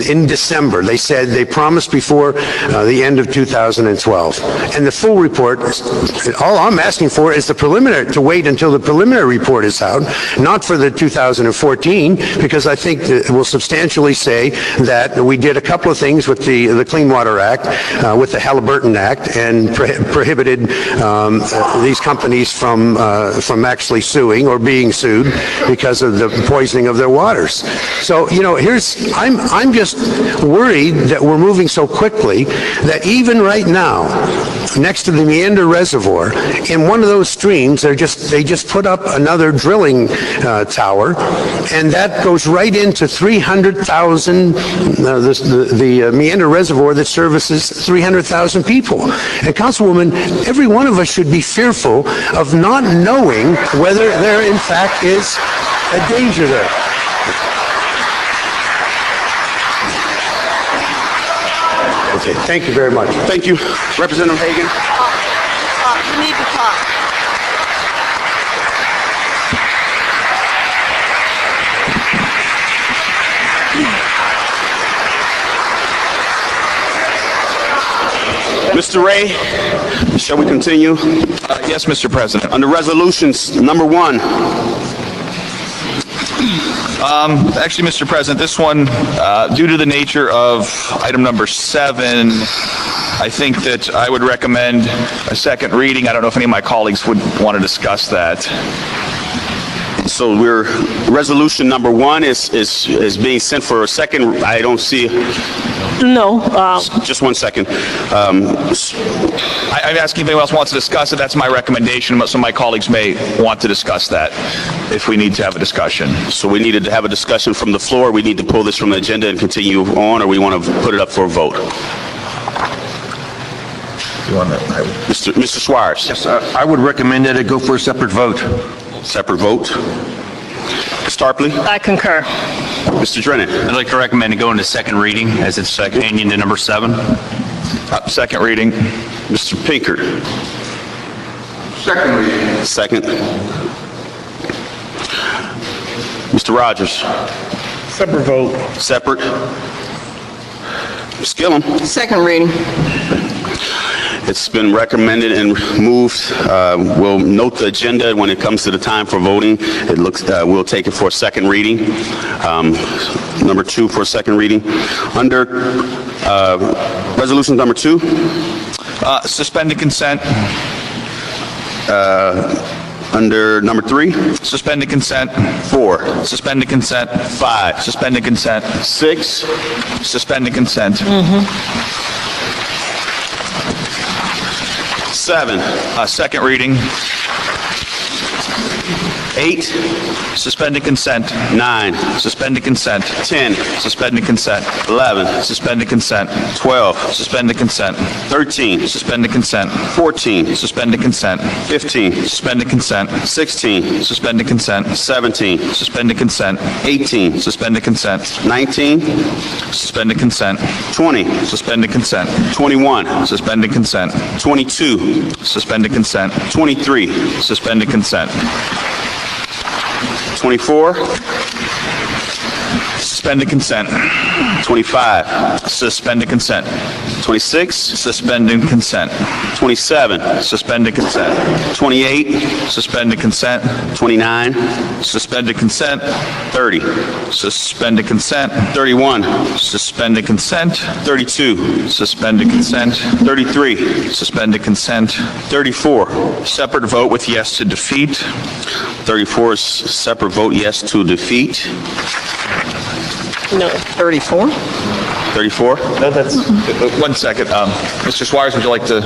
in December. They said they promised before the end of 2012. And the full report, all I'm asking for is the preliminary, to wait until the preliminary report is out, not for the 2014, because I think that it will substantially say that we did a couple of things with the Clean Water Act, with the Halliburton Act, and prohibited these companies from actually suing or being sued because of the poisoning of their waters. So, you know, I'm just worried that we're moving so quickly that even right now, next to the Meander Reservoir, in one of those streams, they just put up another drilling tower, and that goes right into 300,000, the Meander Reservoir that services 300,000 people. And Councilwoman, every one of us should be fearful of not knowing whether there in fact is a danger there. Okay, thank you very much. Thank you. Representative Hagan. You need to talk. Mr. Ray, shall we continue? Yes, Mr. President. Under resolutions, number 1. Actually, Mr. President, this one, due to the nature of item number 7, I think that I would recommend a second reading. I don't know if any of my colleagues would want to discuss that. So resolution number 1 is being sent for a second. I don't see. No. Just 1 second. I'm asking if anyone else wants to discuss it. That's my recommendation. Some of my colleagues may want to discuss that if we need to have a discussion. So we needed to have a discussion from the floor. We need to pull this from the agenda and continue on, or we want to put it up for a vote. Mr. Swires. Yes, I would recommend that it go for a separate vote. Separate vote. Ms. Tarpley? I concur. Mr. Drennan? I'd like to recommend it go into second reading as it's companion to number 7. Second reading. Mr. Pinkert? Second reading. Second. Mr. Rogers? Separate vote. Separate. Ms. Gillum? Second reading. It's been recommended and moved. We'll note the agenda when it comes to the time for voting. It looks we'll take it for a second reading. Number 2 for a second reading. Under resolution number 2. Suspended consent. Under number 3. Suspended consent. 4. Suspended consent. 5. Suspended consent. 6. Suspended consent. 7. Second reading. 8. Suspended consent. 9. Suspended consent. 10. Suspended consent. 11. Suspended consent. 12. Suspended consent. 13. Suspended consent. 14. Suspended consent. 15. Suspended consent. 16. Suspended consent. 17. Suspended consent. 18. Suspended consent. 19. Suspended consent. 20. Suspended consent. 21. Suspended consent. 22. Suspended consent. 23. Suspended consent. 24. Suspended consent. 25. Suspended consent. 26. Suspended consent. 27. Suspended consent. 28. Suspended consent. 29. Suspended consent. 30. Suspended consent. 31. Suspended consent. 32. Suspended consent. 33. Suspended consent. 34. Separate vote with yes to defeat. 34 is separate vote yes to defeat. No. 34? 34? No, that's... 1 second. Mr. Swires, would you like to...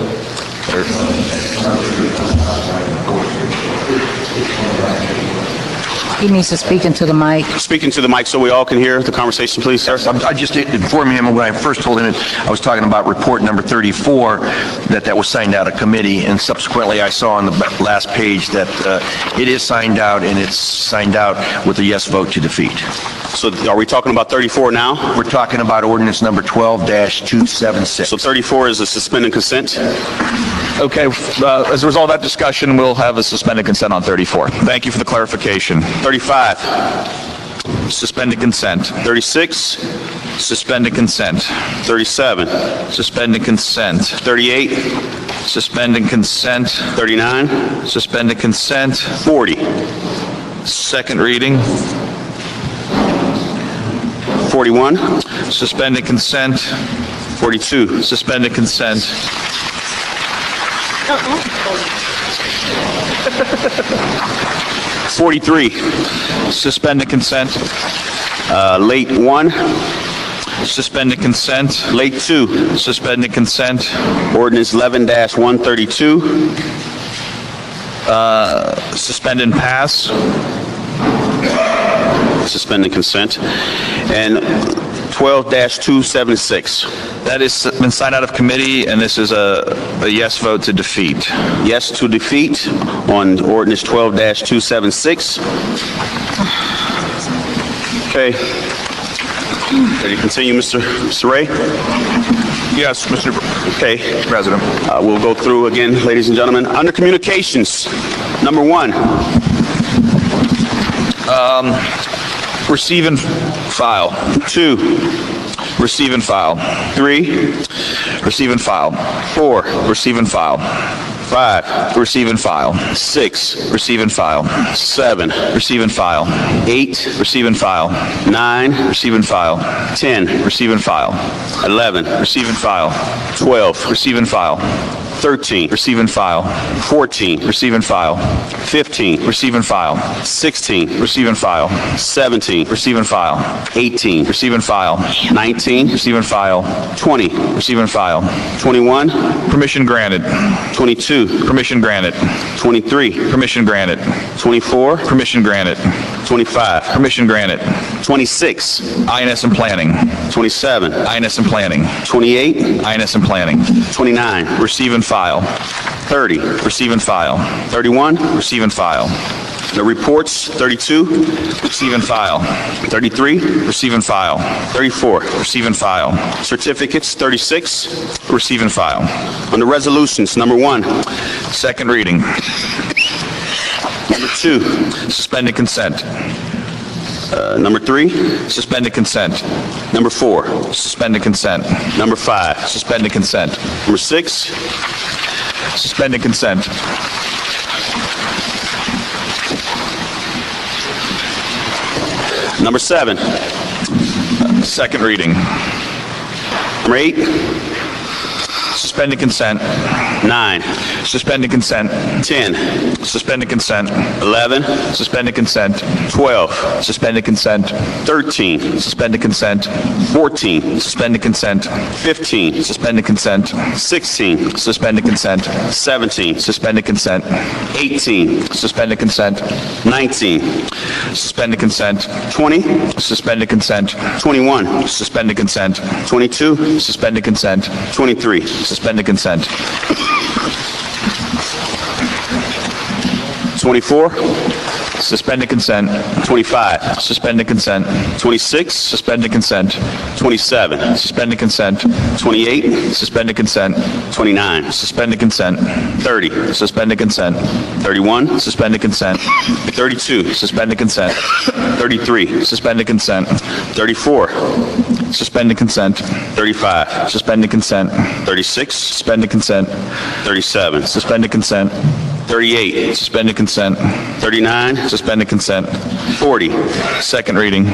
He needs to speak into the mic. Speaking to the mic so we all can hear the conversation, please, sir. I just informed him when I first told him I was talking about report number 34, that was signed out of committee, and subsequently I saw on the last page that it is signed out, and it's signed out with a yes vote to defeat. So are we talking about 34 now? We're talking about ordinance number 12-276. So 34 is a suspended consent? Okay, as a result of that discussion, we'll have a suspended consent on 34. Thank you for the clarification. 35. Suspended consent. 36, Suspended consent. 37, Suspended consent. 38, Suspended consent. 39, Suspended consent. 40, Second reading. 41, Suspended consent. 42, Suspended consent. 43, Suspended consent. late 1, Suspended consent. late 2, Suspended consent. ordinance 11-132, Suspend and pass. suspended consent, and 12-276. That has been signed out of committee, and this is a yes vote to defeat. Yes to defeat on ordinance 12-276. Okay. Ready to continue, Mr. Ray? Yes, Mr. Okay. President. We'll go through again, ladies and gentlemen. Under communications, number 1. Receive and file. 2, Receive and file. 3, Receive and file. 4, Receive and file. 5, Receive and file. 6, Receive and file. 7, Receive and file. 8, Receive and file. 9, Receive and file. 10, Receive and file. 11, Receive and file. 12, Receive and file. 13, Receive and file. 14, Receive and file. 15, Receive and file. 16, Receive and file. 17, Receive and file. 18, Receive and file. 19, Receive and file. 20, Receive and file. 21, Permission granted. 22, Permission granted. 23, Permission granted. 24, Permission granted. 25, Permission granted. 26, INS and planning. 27, INS and planning. 28, INS and planning. 29, Receive and file. 30, Receive and file. 31, Receive and file. the reports, 32, Receive and file. 33, Receive and file. 34, Receive and file. certificates, 36, Receive and file. under resolutions, number 1, Second reading. number 2, Suspended consent. number 3, Suspended consent. number 4, Suspended consent. number 5, Suspended consent. number 6, Suspended consent. number 7, Second reading. number 8, Suspended consent. 9, Suspended consent. 10, Suspended consent. 11, Suspended consent. 12, Suspended consent. 13, Suspended consent. 14, Suspended consent. 15, Suspended consent. 16, Suspended consent. 17, Suspended consent. 18, Suspended consent. 19, Suspended consent. 20, Suspended consent. 21, Suspended consent. 22, Suspended consent. 23, Suspended consent. 24, Suspended consent. 25, Suspended consent. 26, Suspended consent. 27, Suspended consent. 28, Suspended consent. 29, Suspended consent. 30, Suspended consent. 31, Suspended consent. 32, Suspended consent. 33, Suspended consent. 34, Suspended consent. 35, Suspended consent. 36, Suspended consent. 37, Suspended consent. 38, Suspended consent. 39, Suspended consent. 40, Second reading.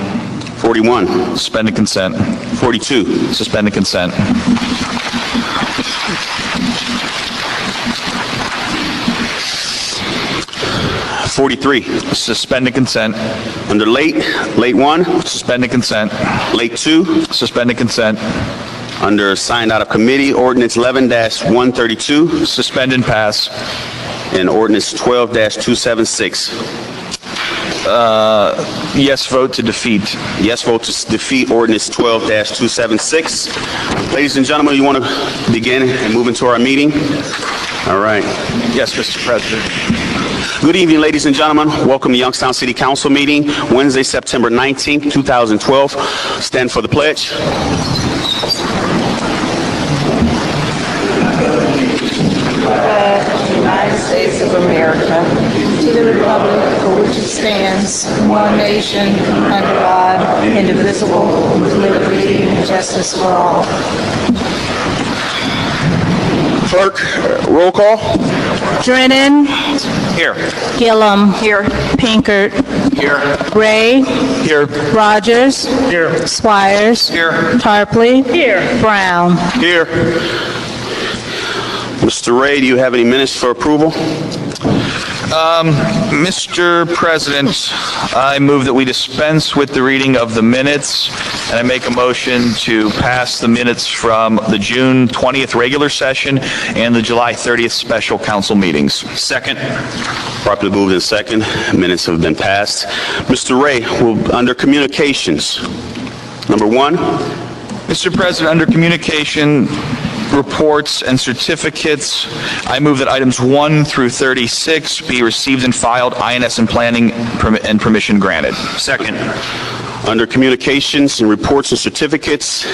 41, Suspended consent. 42, Suspended consent. Suspended consent. under late 1, Suspended consent. late 2, Suspended consent. under signed out of committee, ordinance 11-132, Suspend and pass. and ordinance 12-276. Yes vote to defeat. Yes vote to defeat ordinance 12-276. Ladies and gentlemen, you want to begin and move into our meeting? All right. Yes, Mr. President. Good evening, ladies and gentlemen. Welcome to Youngstown City Council meeting, Wednesday, September 19th, 2012. Stand for the pledge. United States States of America, to the republic for which it stands, one nation, under God, indivisible, with liberty and justice for all. Clerk, roll call. Drennan. Here. Gillum. Here. Pinkert. Here. Ray. Here. Rogers. Here. Swires. Here. Tarpley. Here. Brown. Here. Mr. Ray, do you have any minutes for approval? Mr. President, I move that we dispense with the reading of the minutes, and I make a motion to pass the minutes from the June 20th regular session and the July 30th special council meetings. Second. Properly moved in second. Minutes have been passed. Mr. Ray, under communications, number 1. Mr. President, under communication reports and certificates, I move that items 1 through 36 be received and filed, INS and planning and permission granted. Second. Under communications and reports and certificates,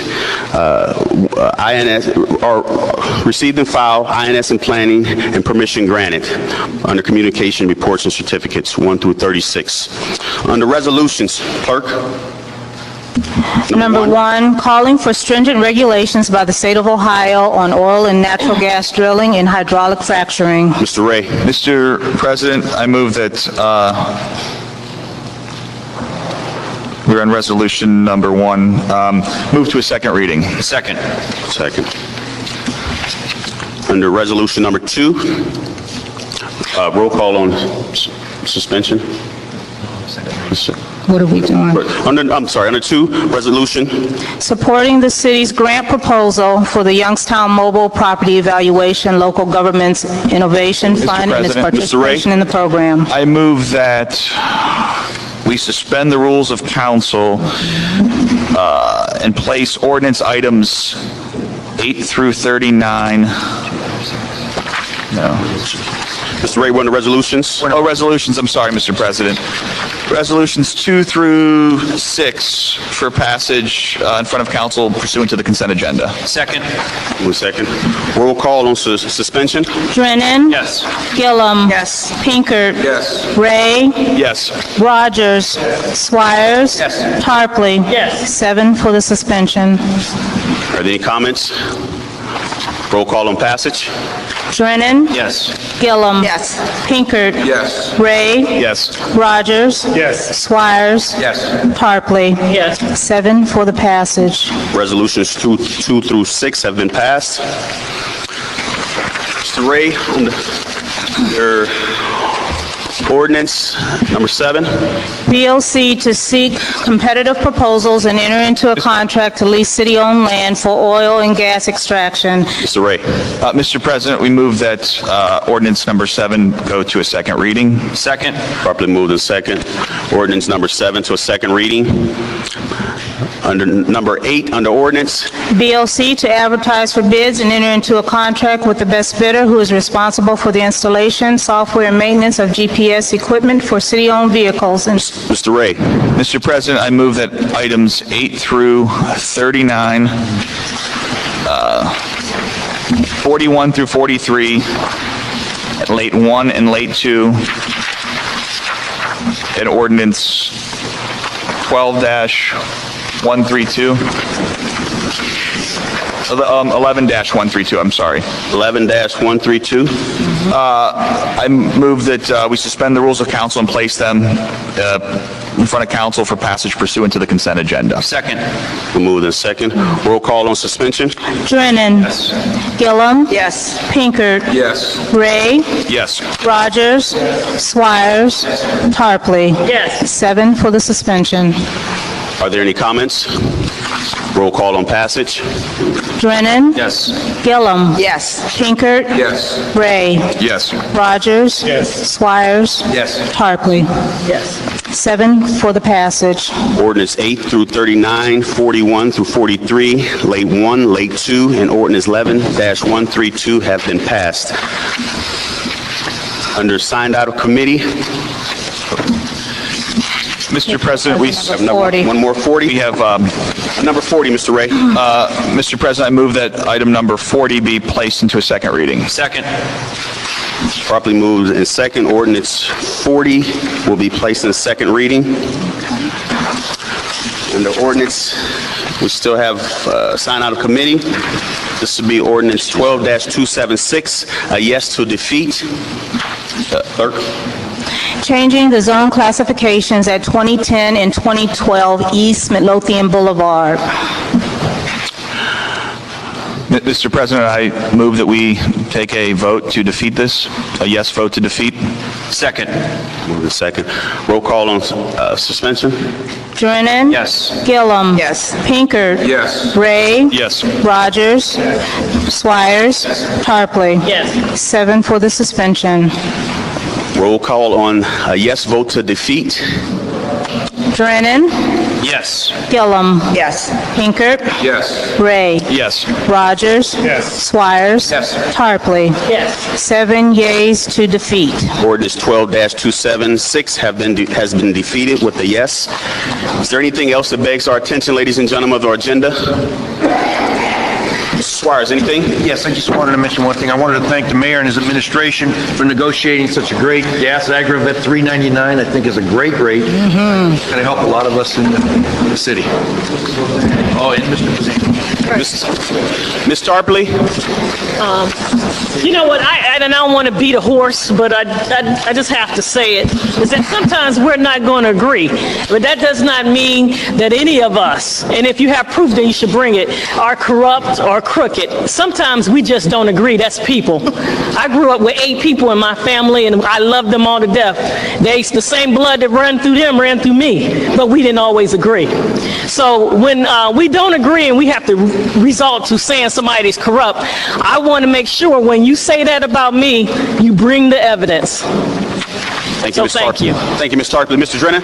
INS are received and filed, INS and planning and permission granted. Under communication reports and certificates, 1 through 36. Under resolutions, clerk. Number 1, calling for stringent regulations by the state of Ohio on oil and natural gas drilling and hydraulic fracturing. Mr. Ray. Mr. President, I move that we're on resolution number 1. Move to a second reading. Second. Second. Under resolution number 2, roll call on suspension. What are we doing? Under 2, resolution. Supporting the city's grant proposal for the Youngstown Mobile Property Evaluation Local Government's Innovation Fund and its President, participation in the program. I move that we suspend the rules of council and place ordinance items 8 through 39. No. Mr. Ray, we're under resolutions. Oh, resolutions. I'm sorry, Mr. President. Resolutions 2 through 6 for passage in front of council pursuant to the consent agenda. Second. One second. Roll call on suspension. Drennan. Yes. Gillum. Yes. Pinkert. Yes. Ray. Yes. Rogers. Swires. Yes. Tarpley. Yes. 7 for the suspension. Are there any comments? Roll call on passage. Drennan. Yes. Gillum. Yes. Pinkert. Yes. Ray. Yes. Rogers. Yes. Swires. Yes. Tarpley. Yes. 7 for the passage. Resolutions 2 through 6 have been passed. Mr. Ray, under ordinance number 7. BOC to seek competitive proposals and enter into a contract to lease city-owned land for oil and gas extraction. Mr. Ray. Mr. President, we move that ordinance number 7 go to a second reading. Second. Properly moved in second. Ordinance number 7 to a second reading. Under number 8, under ordinance. BOC to advertise for bids and enter into a contract with the best bidder who is responsible for the installation, software, and maintenance of GPS equipment for city-owned vehicles. And Mr. Ray. Mr. President, I move that items 8 through 39, 41 through 43, late 1 and late 2, and ordinance 12-132. 11-132, I'm sorry. 11-132. I move that we suspend the rules of council and place them in front of council for passage pursuant to the consent agenda. Second. Moved in second. Roll call on suspension. Drennan. Yes. Gillum. Yes. Pinkert. Yes. Ray. Yes. Rogers. Swires. Tarpley. Yes. 7 for the suspension. Are there any comments? Roll call on passage. Drennan. Yes. Gillum. Yes. Pinkert. Yes. Ray. Yes. Rogers. Yes. Swires. Yes. Tarpley. Yes. 7 for the passage. Ordinance 8 through 39, 41 through 43, late 1, late 2, and ordinance 11-132 have been passed. Under signed out of committee. Mr. President, we Have one more 40. We have number 40, Mr. Ray. Mr. President, I move that item number 40 be placed into a second reading. Second. Properly moved in second. Ordinance 40 will be placed in second reading. Under ordinance, we still have sign out of committee. This would be ordinance 12-276, a yes to defeat. Clerk. Changing the zone classifications at 2010 and 2012 East Midlothian Boulevard. Mr. President, I move that we take a vote to defeat this, a yes vote to defeat. Second. Move to second. Roll call on suspension. Drennan? Yes. Gillum? Yes. Pinkert? Yes. Ray? Yes. Rogers? Swires? Tarpley? Yes. 7 for the suspension. Roll call on a yes vote to defeat. Drennan? Yes. Gillum? Yes. Pinkert? Yes. Ray? Yes. Rogers? Yes. Swires? Yes. Tarpley? Yes. 7 yeas to defeat. Ordinance 12-276 has been defeated with a yes. Is there anything else that begs our attention, ladies and gentlemen, of our agenda? Mr. Swires, anything? Yes, I just wanted to mention one thing. I wanted to thank the mayor and his administration for negotiating such a great gas aggregate at $3.99. I think is a great rate. It's going to help a lot of us in the city. Oh, and Mr. Ms. Tarpley? You know what, I don't want to beat a horse, but I just have to say it, is that sometimes we're not going to agree. But that does not mean that any of us, and if you have proof that you should bring it, are corrupt or crooked. Sometimes we just don't agree. That's people. I grew up with 8 people in my family, and I loved them all to death. The same blood that ran through them ran through me, but we didn't always agree. So when we don't agree and we have to resort to saying somebody's corrupt, I want to make sure when you say that about me, you bring the evidence. Thank you, Ms. Tarpley. Thank you, Ms. Tarpley. Mr. Drennan?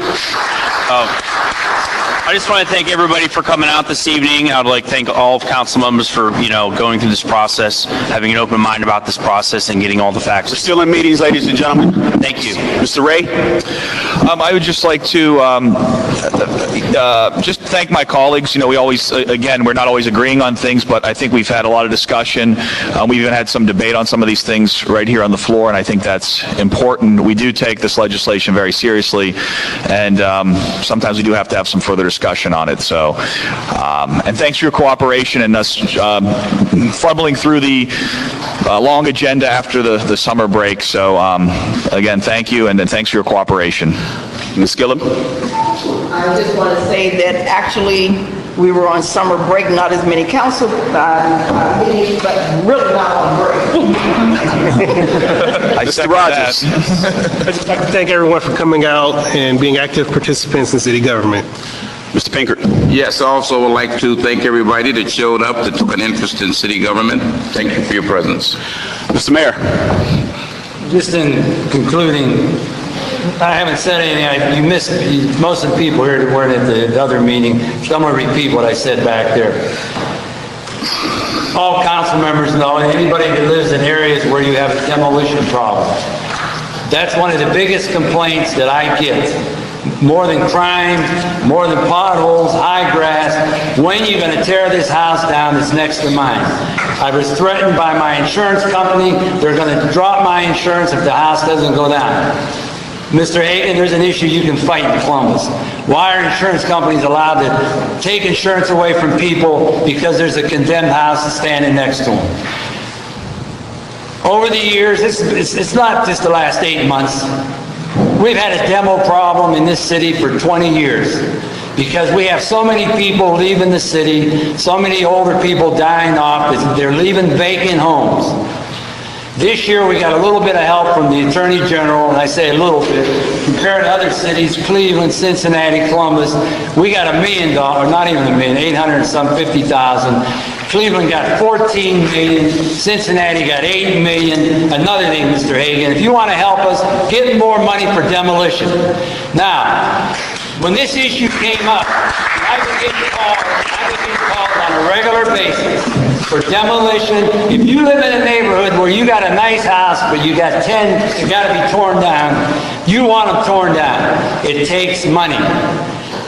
I just want to thank everybody for coming out this evening. I would like to thank all of council members for, going through this process, having an open mind about this process and getting all the facts. We're still in meetings, ladies and gentlemen. Thank you. Mr. Ray? I would just like to just thank my colleagues. We always, again, we're not always agreeing on things, but I think we've had a lot of discussion. We've even had some debate on some of these things right here on the floor, and I think that's important. We do take this legislation very seriously, and sometimes we do have to have some further discussion on it. So, and thanks for your cooperation and us fumbling through the long agenda after the summer break. So, again, thank you, and then thanks for your cooperation. Ms. Gillum? I just want to say that actually we were on summer break, not as many council meetings, but really not on break. Mr. Rogers? I'd just like to thank everyone for coming out and being active participants in city government. Mr. Pinkert? Yes, I also would like to thank everybody that showed up, that took an interest in city government. Thank you for your presence. Mr. Mayor? Just in concluding, I haven't said anything. You missed most of the people here that weren't at the other meeting. So I'm going to repeat what I said back there. All council members know, and anybody that lives in areas where you have a demolition problem, that's one of the biggest complaints that I get. More than crime, more than potholes, high grass. When are you going to tear this house down that's next to mine? I was threatened by my insurance company. They're going to drop my insurance if the house doesn't go down. Mr. Hagan, there's an issue you can fight in Columbus. Why are insurance companies allowed to take insurance away from people because there's a condemned house standing next to them? Over the years, it's not just the last 8 months. We've had a demo problem in this city for 20 years because we have so many people leaving the city, so many older people dying off, they're leaving vacant homes. This year we got a little bit of help from the Attorney General, and I say a little bit, compared to other cities, Cleveland, Cincinnati, Columbus, we got $1 million, not even $1 million, 800 and some 50,000. Cleveland got 14 million, Cincinnati got 8 million. Another thing, Mr. Hagan, if you want to help us, get more money for demolition. Now, when this issue came up, I was getting called on a regular basis for demolition. If you live in a neighborhood where you got a nice house, but you got 10, you got to be torn down, you want them torn down. It takes money.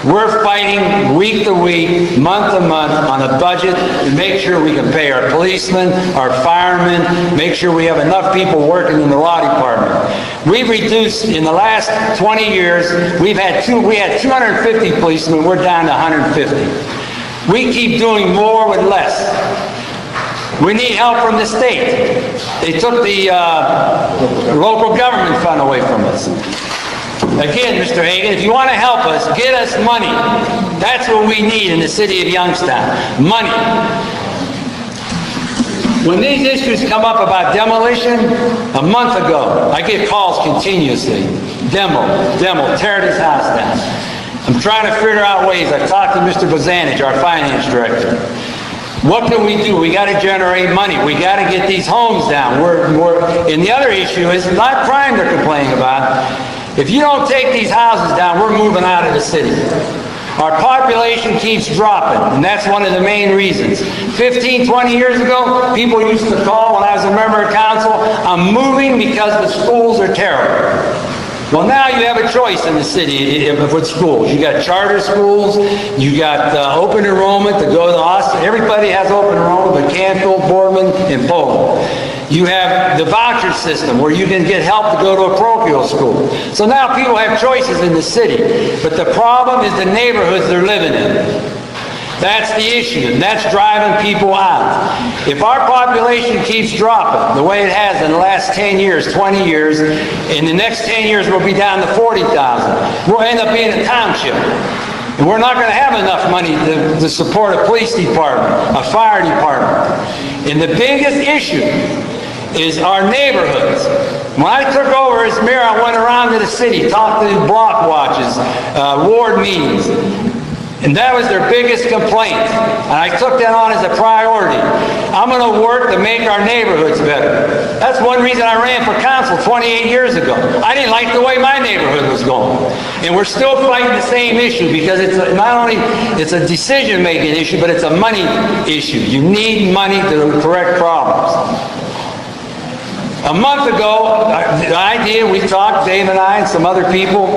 We're fighting week to week, month to month on a budget to make sure we can pay our policemen, our firemen, make sure we have enough people working in the law department. We've reduced, in the last 20 years, we had 250 policemen, we're down to 150. We keep doing more with less. We need help from the state. They took the local government fund away from us. Again, Mr. Hagan, if you want to help us, get us money. That's what we need in the city of Youngstown. Money. When these issues come up about demolition, a month ago, I get calls continuously. Demo, tear this house down. I'm trying to figure out ways. I've talked to Mr. Bozanich, our finance director. What can we do? We got to generate money. We got to get these homes down. And the other issue is not crime they're complaining about. If you don't take these houses down, we're moving out of the city. Our population keeps dropping, and that's one of the main reasons. 15, 20 years ago, people used to call when I was a member of council, I'm moving because the schools are terrible. Well, now you have a choice in the city with schools. You got charter schools, you got open enrollment to go to Austin. Everybody has open enrollment, but Canfield, Boardman, and Poland. You have the voucher system where you can get help to go to a parochial school. So now people have choices in the city. But the problem is the neighborhoods they're living in. That's the issue, and that's driving people out. If our population keeps dropping the way it has in the last 10 years, 20 years, in the next 10 years we'll be down to 40,000. We'll end up being a township. And we're not going to have enough money to support a police department, a fire department. And the biggest issue is our neighborhoods. When I took over as mayor, I went around to the city, talked to block watches, ward meetings. And that was their biggest complaint. And I took that on as a priority. I'm going to work to make our neighborhoods better. That's one reason I ran for council 28 years ago. I didn't like the way my neighborhood was going. And we're still fighting the same issue because it's not only it's a decision-making issue, but it's a money issue. You need money to correct problems. A month ago, the idea, we talked, Dave and I and some other people,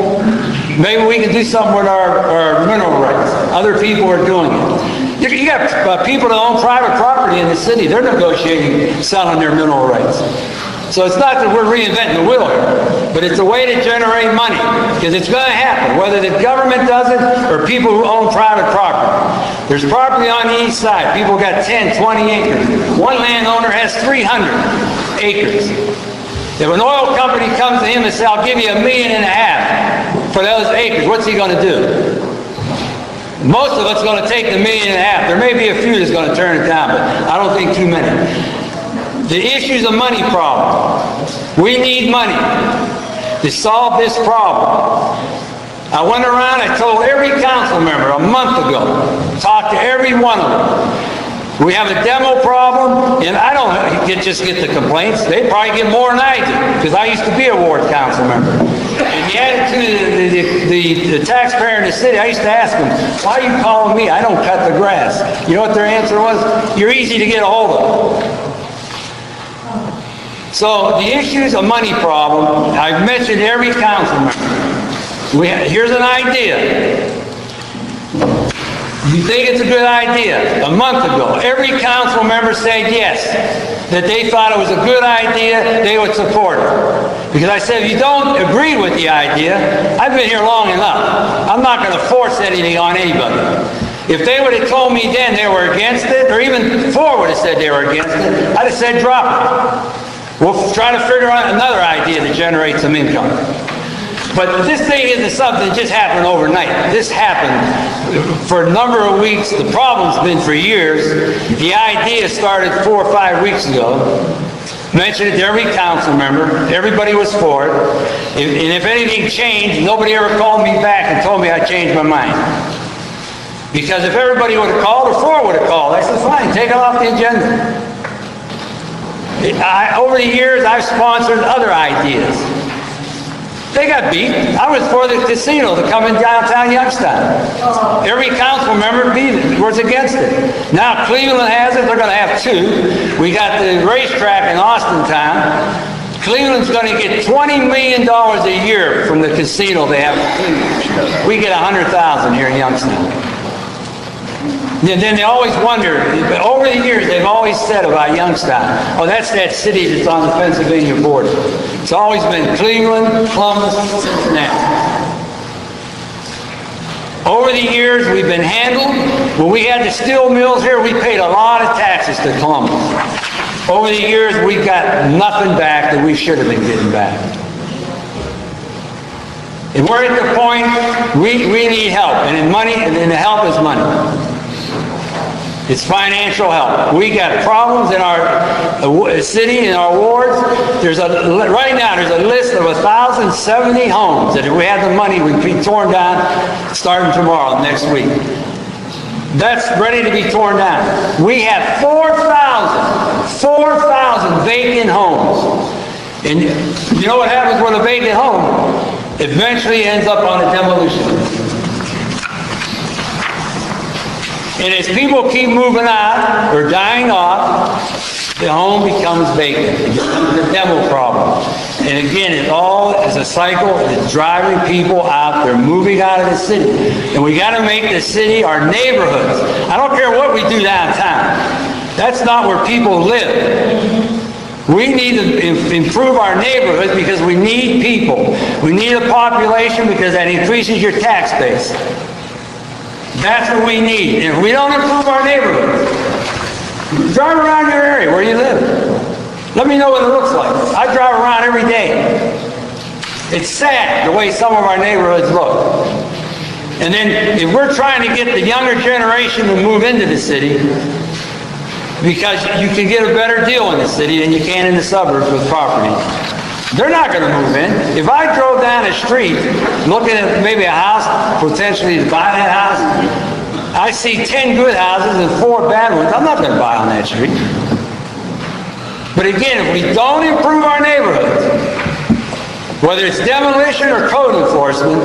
maybe we can do something with our mineral rights. Other people are doing it. You got people that own private property in the city. They're negotiating selling their mineral rights. So it's not that we're reinventing the wheel here, but it's a way to generate money, because it's going to happen, whether the government does it or people who own private property. There's property on the east side. People got 10, 20 acres. One landowner has 300 acres. If an oil company comes to him and says, I'll give you $1.5 million for those acres, what's he going to do? Most of it's going to take the $1.5 million. There may be a few that's going to turn it down, but I don't think too many. The issue's a money problem. We need money to solve this problem. I went around, I told every council member a month ago, talked to every one of them. We have a demo problem, and I don't just get the complaints. They probably get more than I do, because I used to be a ward council member. And the attitude of the taxpayer in the city, I used to ask them, why are you calling me? I don't cut the grass. You know what their answer was? You're easy to get a hold of. So the issue is a money problem. I've mentioned every council member. Here's an idea. You think it's a good idea? A month ago, every council member said yes, that they thought it was a good idea, they would support it. Because I said, if you don't agree with the idea, I've been here long enough. I'm not going to force anything on anybody. If they would have told me then they were against it, or even before would have said they were against it, I'd have said drop it. We'll try to figure out another idea to generate some income. But this thing isn't something that just happened overnight. This happened for a number of weeks. The problem's been for years. The idea started 4 or 5 weeks ago. Mentioned it to every council member. Everybody was for it. And if anything changed, nobody ever called me back and told me I changed my mind. Because if everybody would have called, or 4 would have called, I said, fine, take it off the agenda. Over the years, I've sponsored other ideas. They got beat. I was for the casino to come in downtown Youngstown. Every council member was against it. Now Cleveland has it. They're going to have 2. We got the racetrack in Austin town. Cleveland's going to get $20 million a year from the casino they have in Cleveland. We get $100,000 here in Youngstown. And then they always wonder, over the years they've always said about Youngstown, oh, that's that city that's on the Pennsylvania border. It's always been Cleveland, Columbus, Cincinnati. Over the years we've been handled. When we had the steel mills here, we paid a lot of taxes to Columbus. Over the years, we got nothing back that we should have been getting back. And we're at the point we need help, and the help is money. It's financial help. We got problems in our city, in our wards. Right now, there's a list of 1,070 homes that if we had the money, would be torn down starting tomorrow, next week. That's ready to be torn down. We have 4,000 vacant homes. And you know what happens with a vacant home? Eventually ends up on a demolition list. And as people keep moving out or dying off, the home becomes vacant. It becomes a demo problem. And again, it all is a cycle that's driving people out. They're moving out of the city. And we got to make the city our neighborhoods. I don't care what we do downtown. That's not where people live. We need to improve our neighborhoods because we need people. We need a population because that increases your tax base. That's what we need. And if we don't improve our neighborhoods, drive around your area where you live. Let me know what it looks like. I drive around every day. It's sad the way some of our neighborhoods look. And then if we're trying to get the younger generation to move into the city, because you can get a better deal in the city than you can in the suburbs with property, they're not going to move in. If I drove down the street looking at maybe a house, potentially to buy that house, I see 10 good houses and 4 bad ones. I'm not going to buy on that street. But again, if we don't improve our neighborhoods, whether it's demolition or code enforcement,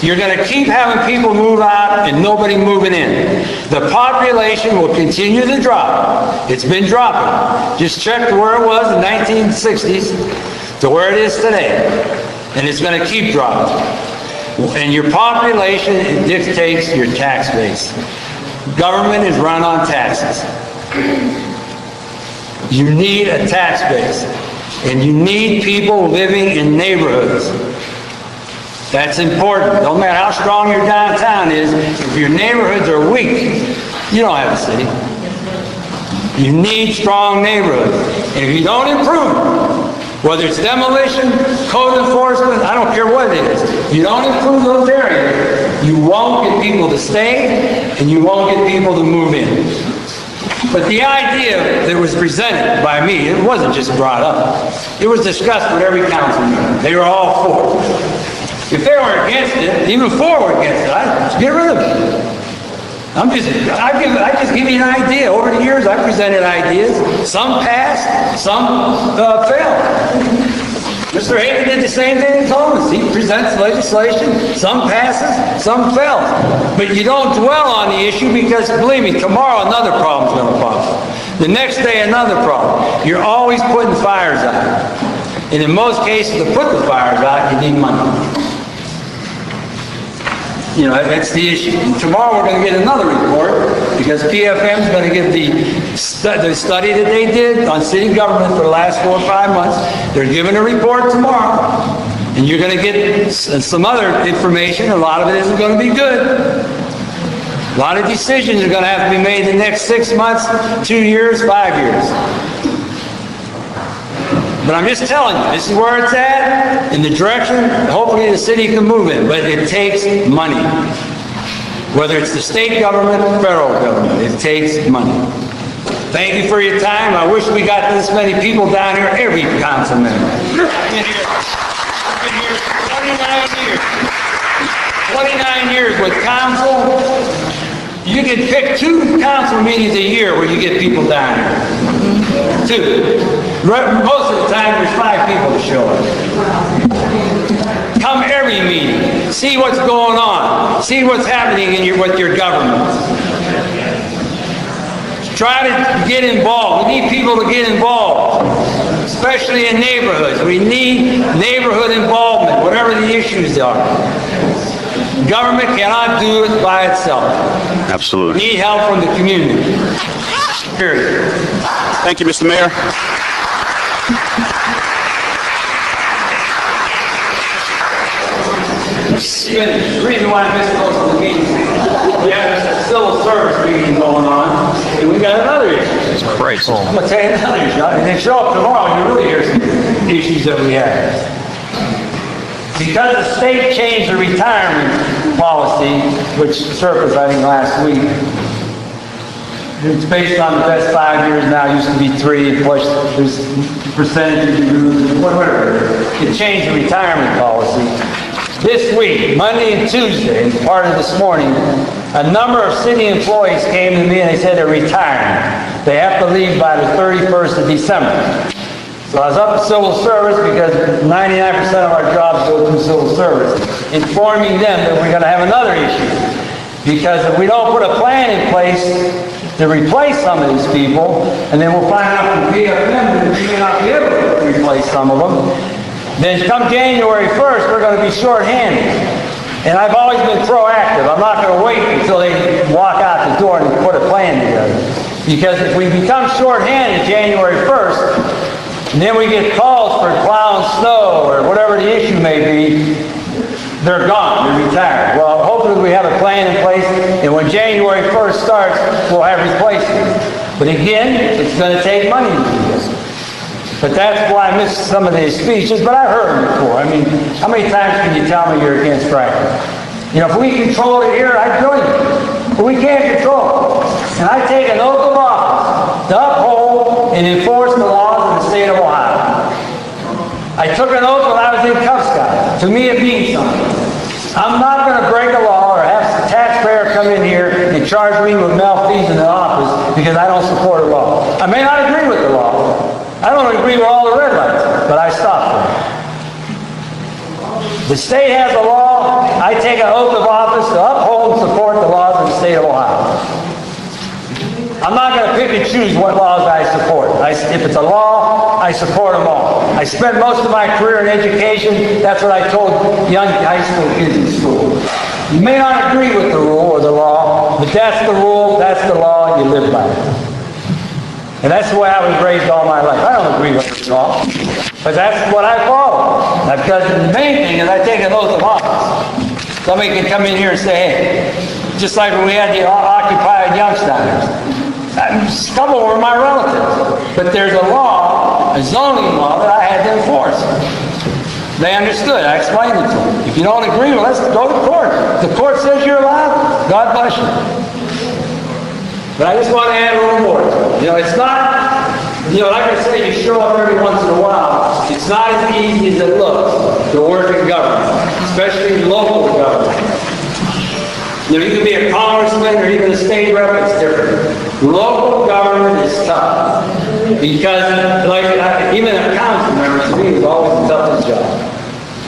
you're going to keep having people move out and nobody moving in. The population will continue to drop. It's been dropping. Just check where it was in the 1960s to where it is today. And it's going to keep dropping. And your population dictates your tax base. Government is run on taxes. You need a tax base. And you need people living in neighborhoods. That's important. No matter how strong your downtown is, if your neighborhoods are weak, you don't have a city. You need strong neighborhoods. And if you don't improve them, whether it's demolition, code enforcement, I don't care what it is, if you don't improve those areas, you won't get people to stay, and you won't get people to move in. But the idea that was presented by me, it wasn't just brought up. It was discussed with every council member. They were all for it. If they were against it, even 4 were against it, I'd get rid of it. I just give you an idea. Over the years, I presented ideas. Some passed, some failed. Mr. Hagan did the same thing in Columbus. He presents legislation. Some passes, some fails. But you don't dwell on the issue because, believe me, tomorrow another problem's going to pop up. The next day, another problem. You're always putting fires out. And in most cases, to put the fires out, you need money. You know, that's the issue. And tomorrow we're going to get another report because PFM is going to give the study that they did on city government for the last 4 or 5 months. They're giving a report tomorrow. And you're going to get some other information. A lot of it isn't going to be good. A lot of decisions are going to have to be made in the next 6 months, 2 years, 5 years. But I'm just telling you, this is where it's at, in the direction hopefully the city can move in. But it takes money. Whether it's the state government or federal government, it takes money. Thank you for your time. I wish we got this many people down here, every council member. I've been here 29 years with council. You can pick 2 council meetings a year where you get people down here. 2. Most of the time, there's 5 people to show up. Come every meeting. See what's going on. See what's happening with your government. Try to get involved. We need people to get involved. especially in neighborhoods. We need neighborhood involvement, whatever the issues are. Government cannot do it by itself. Absolutely. We need help from the community. Period. Thank you, Mr. Mayor. The reason why I missed most of the meetings, we have a civil service meeting going on, and we got another issue. Christ. I'm going to tell you another issue. And then show up tomorrow, you really hear some issues that we have. Because the state changed the retirement policy, which surfaced, I think, last week. It's based on the best 5 years now. It used to be 3, plus there's percentage, whatever. It changed the retirement policy. This week, Monday and Tuesday, and part of this morning, a number of city employees came to me and they said they're retiring. They have to leave by the 31st of December. So I was up at civil service because 99% of our jobs go through civil service, informing them that we're going to have another issue. Because if we don't put a plan in place to replace some of these people, and then we'll find out from BFM that we may not be able to replace some of them, then come January 1st, we're going to be short-handed. And I've always been proactive. I'm not going to wait until they walk out the door and put a plan together. Because if we become short-handed January 1st, and then we get calls for plowing snow or whatever the issue may be, they're gone, they're retired. Well, hopefully we have a plan in place, and when January 1st starts, we'll have replacements. But again, it's going to take money to do this. But that's why I missed some of these speeches, but I've heard them before. I mean, how many times can you tell me you're against fracking? You know, if we control it here, I'd join you. But we can't control it. And I take an oath of office to uphold and enforce the laws of the state of Ohio. I took an oath when I was in Cub Scouts. To me, it means something. I'm not going to break a law or have a taxpayer come in here and charge me with malfeasance in the office because I don't support a law. I may not agree with the law. I don't agree with all the red lights, but I stopped them. The state has a law. I take an oath of office to uphold and support the laws of the state of Ohio. I'm not going to pick and choose what laws I support. If it's a law, I support them all. I spent most of my career in education. That's what I told young high school kids in school. You may not agree with the rule or the law, but that's the rule, that's the law, and you live by it. And that's the way I was raised all my life. I don't agree with the law, but that's what I follow. Because the main thing is I take an oath of office. Somebody can come in here and say, hey, just like when we had the occupied Youngstowners. A couple were my relatives. But there's a law, a zoning law, that I had to enforce. They understood. I explained it to them. If you don't agree, well, let's go to court. If the court says you're allowed, God bless you. But I just want to add a little more. You know, it's not, you know, like I say, you show up every once in a while. It's not as easy as it looks to work in government, especially local government. You know, you can be a congressman or even a state rep, it's different. Local government is tough. Because, like, even a council member to me is always the toughest job.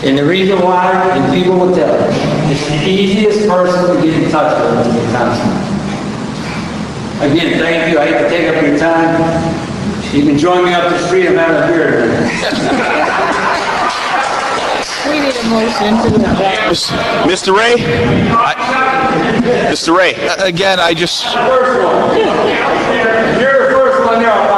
And the reason why, and people will tell you, it's the easiest person to get in touch with is the councilman. Again, thank you. I hate to take up your time. You can join me up the street and have a beer. We need a motion to adjourn. Mr. Ray? Mr. Ray? Again, I just... First one. You're the first one there on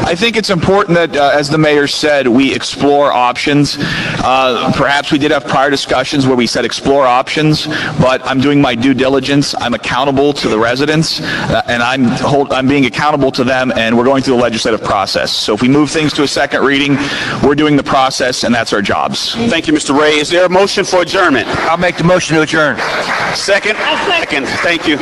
I think it's important that, as the mayor said, we explore options. Perhaps we did have prior discussions where we said explore options, but I'm doing my due diligence. I'm accountable to the residents, and I'm being accountable to them, and we're going through the legislative process. So if we move things to a second reading, we're doing the process, and that's our jobs. Thank you, Mr. Ray. Is there a motion for adjournment? I'll make the motion to adjourn. Second? Second. Thank you.